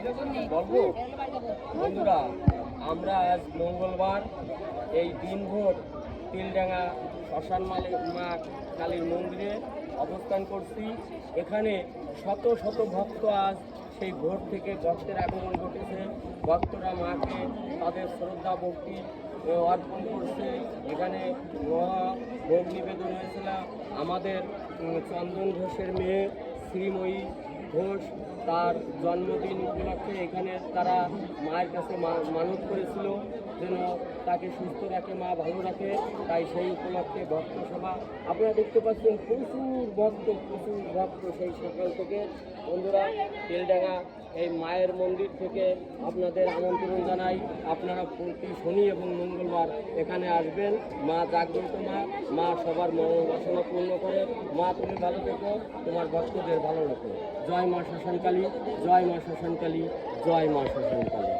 বলবো বন্ধুরা, আমরা আজ মঙ্গলবার এই দিনভর তিলডাঙ্গা শ্মশান মা কালীর মন্দিরে অবস্থান করছি। এখানে শত শত ভক্ত আজ সেই ভোর থেকে ভক্তের আগমন ঘটেছে। ভক্তরা মাকে তাদের শ্রদ্ধা ভক্তি অর্পণ করছে। এখানে মহা ভোগ নিবেদন হয়েছিল আমাদের চন্দন ঘোষের মেয়ে শ্রীময়ী ঘোষ। তার জন্মদিন উপলক্ষে এখানে তারা মায়ের কাছে মানত করেছিল যেন তাকে সুস্থ রাখে, মা ভালো রাখে। তাই সেই উপলক্ষে ভক্ত সভা আপনারা দেখতে পাচ্ছেন, প্রচুর ভক্ত সেই সকাল থেকে। বন্ধুরা, তেলডাঙ্গা এই মায়ের মন্দির থেকে আপনাদের আমন্ত্রণ জানাই। আপনারা প্রতি শনি এবং মঙ্গলবার এখানে আসবেন। মা জাগ্রত মা সবার মনোবাসনা পূর্ণ করে। মা তুমি ভালো থেকো, তোমার ভক্তদের ভালো রাখো। জয় মা শ্মশানকালী, জয় মা শ্মশানকালী, জয় মা শ্মশানকালী।